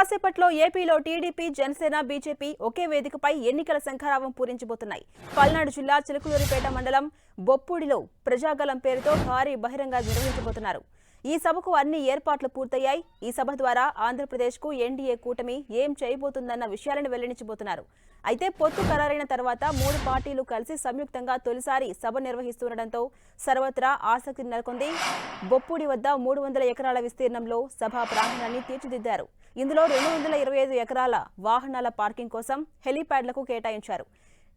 కాసేపట్లో ఏపీలో TDP Janasena BJP ఒకే వేదికపై ఎన్నికల శంఖారావం పూరించబోతున్నాయి. పల్నాడు జిల్లా చిలుకలూరిపేట మండలం బొప్పూడిలో ప్రజాగలం పేరుతో భారీ బహిరంగ నిర్వహించబోతున్నారు. ఈ సభకు అన్ని ఏర్పాట్లు పూర్తయ్యాయి. ఈ సభ ద్వారా ఆంధ్రప్రదేశ్కు ఎన్డీఏ కూటమి ఏం చేయబోతుందన్న విషయాలను వెల్లడించబోతున్నారు. అయితే పొత్తు ఖరారైన తర్వాత మూడు పార్టీలు కలిసి సంయుక్తంగా తొలిసారి సభ నిర్వహిస్తుండటంతో సర్వత్రా ఆసక్తి నెలకొంది. బొప్పూడి వద్ద 300 ఎకరాల విస్తీర్ణంలో సభా ప్రాంగణాన్ని తీర్చిదిద్దారు. ఇందులో 225 ఎకరాల వాహనాల పార్కింగ్ కోసం హెలీప్యాడ్లకు కేటాయించారు.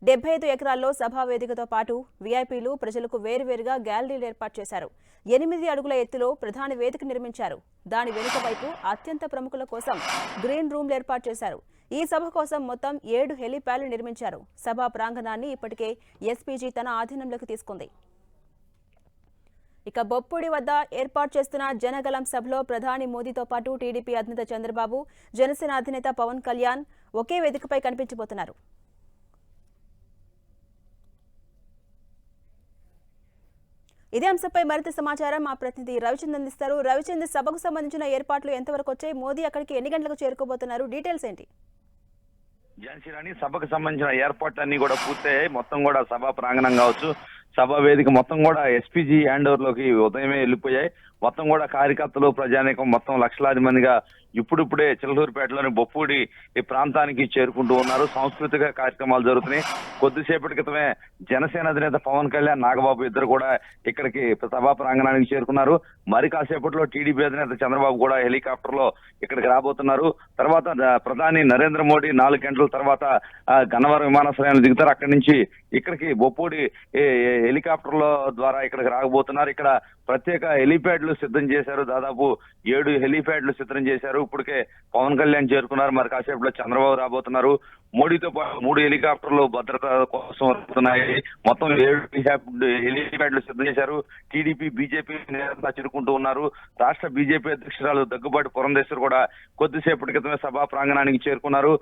75 ఎకరాల్లో సభా వేదికతో పాటు వీఐపీలు ప్రజలకు వేరువేరుగా గ్యాలరీలు ఏర్పాటు చేశారు. 8 అడుగుల ఎత్తులో ప్రధాన వేదిక నిర్మించారు. దాని వెనుక వైపు అత్యంత ప్రముఖుల కోసం గ్రీన్ రూమ్లు ఏర్పాటు చేశారు. ఈ సభ కోసం మొత్తం 7 హెలీప్యాడ్లు నిర్మించారు. సభా ప్రాంగణాన్ని ఇప్పటికే ఎస్పీజీ తన ఆధీనంలోకి తీసుకుంది. ఇక బొప్పూడి వద్ద ఏర్పాటు చేస్తున్న జనగలం సభలో ప్రధాని మోదీతో పాటు టీడీపీ అధినేత చంద్రబాబు, జనసేన అధినేత పవన్ కళ్యాణ్ ఒకే వేదికపై కనిపించబోతున్నారు. ఇదే అంశంపై మరింత సమాచారం మా ప్రతినిధి రవిచంద్ర అందిస్తారు. రవిచంద్ర, సభకు సంబంధించిన ఏర్పాట్లు ఎంతవరకు వచ్చాయి? మోదీ అక్కడికి ఎన్ని గంటలకు చేరుకోబోతున్నారు? డీటెయిల్స్ ఏంటి? ఝాన్సీ సభకు సంబంధించిన ఏర్పాట్లన్నీ కూడా పూర్తయ్యాయి. మొత్తం కూడా సభా ప్రాంగణం కావచ్చు, సభా వేదిక మొత్తం కూడా ఎస్పీజీ హ్యాండ్ ఓవర్ లోకి ఉదయమే వెళ్ళిపోయాయి. మొత్తం కూడా కార్యకర్తలు, ప్రజానీకం మొత్తం లక్షలాది మందిగా ఇప్పుడిప్పుడే చిలకలూరిపేటలోని బొప్పూడి ఈ ప్రాంతానికి చేరుకుంటూ ఉన్నారు. సాంస్కృతిక కార్యక్రమాలు జరుగుతున్నాయి. కొద్దిసేపటి క్రితమే జనసేన అధినేత పవన్ కళ్యాణ్, నాగబాబు ఇద్దరు కూడా ఇక్కడికి సభా ప్రాంగణానికి చేరుకున్నారు. మరి కాసేపట్లో టీడీపీ అధినేత చంద్రబాబు కూడా హెలికాప్టర్ లో ఇక్కడికి రాబోతున్నారు. తర్వాత ప్రధాని నరేంద్ర మోడీ 4 గంటల తర్వాత గన్నవరం విమానాశ్రయాన్ని దిగుతారు. అక్కడి నుంచి ఇక్కడికి బొప్పూడి హెలికాప్టర్ లో ద్వారా ఇక్కడికి రాకపోతున్నారు. ఇక్కడ ప్రత్యేక హెలీప్యాడ్లు సిద్ధం చేశారు. దాదాపు 7 హెలీప్యాడ్లు సిద్ధం చేశారు. ఇప్పటికే పవన్ కళ్యాణ్ చేరుకున్నారు. మరి కాసేపులో చంద్రబాబు రాబోతున్నారు. మోడీతో పాటు 3 హెలికాప్టర్లు భద్రత కోసం వస్తున్నాయి. మొత్తం 7 హెలీప్యాడ్లు సిద్ధం చేశారు. టీడీపీ, బీజేపీ నేతలు చేరుకుంటూ ఉన్నారు. రాష్ట్ర బీజేపీ అధ్యక్షురాలు దగ్గుబాటి పురంధేశ్వర్ కూడా కొద్దిసేపటి క్రితమే సభా ప్రాంగణానికి చేరుకున్నారు.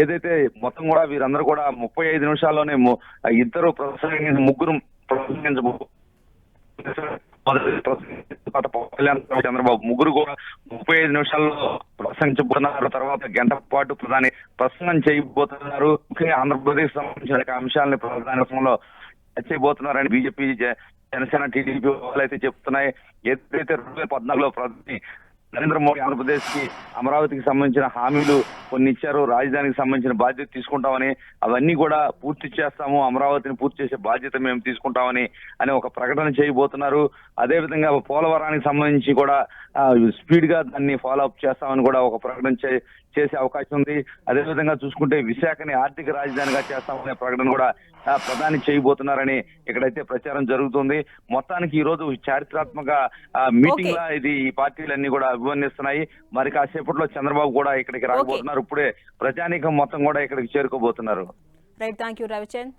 ఏదైతే మొత్తం కూడా వీరందరూ కూడా 35 నిమిషాల్లోనే ఇద్దరు ముగ్గురు చంద్రబాబు ముగ్గురు కూడా 35 నిమిషాల్లో ప్రసంగించబోతున్నారు. తర్వాత గంట పాటు ప్రధాని ప్రసంగం చేయబోతున్నారు. ముఖ్యంగా ఆంధ్రప్రదేశ్ సంబంధించిన అంశాలని ప్రధానంలో చేయబోతున్నారని బీజేపీ, జనసేన, టీడీపీ వాళ్ళైతే చెప్తున్నాయి. ఏదైతే 2014లో ప్రధాని నరేంద్ర మోడీ ఆంధ్రప్రదేశ్ కి అమరావతికి సంబంధించిన హామీలు కొన్ని ఇచ్చారు. రాజధానికి సంబంధించిన బాధ్యత తీసుకుంటామని, అవన్నీ కూడా పూర్తి చేస్తాము, అమరావతిని పూర్తి చేసే బాధ్యత మేము తీసుకుంటామని ఒక ప్రకటన చేయబోతున్నారు. అదేవిధంగా పోలవరానికి సంబంధించి కూడా స్పీడ్ గా దాన్ని ఫాలో అప్ చేస్తామని కూడా ఒక ప్రకటన చేసే అవకాశం ఉంది. అదేవిధంగా చూసుకుంటే విశాఖని ఆర్థిక రాజధానిగా చేస్తామనే ప్రకటన కూడా ప్రధాని చేయబోతున్నారని ఇక్కడైతే ప్రచారం జరుగుతుంది. మొత్తానికి ఈ రోజు చారిత్రాత్మక మీటింగ్ లా ఇది ఈ పార్టీలన్నీ కూడా అభివర్ణిస్తున్నాయి. మరి కాసేపట్లో చంద్రబాబు కూడా ఇక్కడికి రాబోతున్నారు. ఇప్పుడే ప్రజానీకం మొత్తం కూడా ఇక్కడికి చేరుకోబోతున్నారు. Right, thank you Ravichand.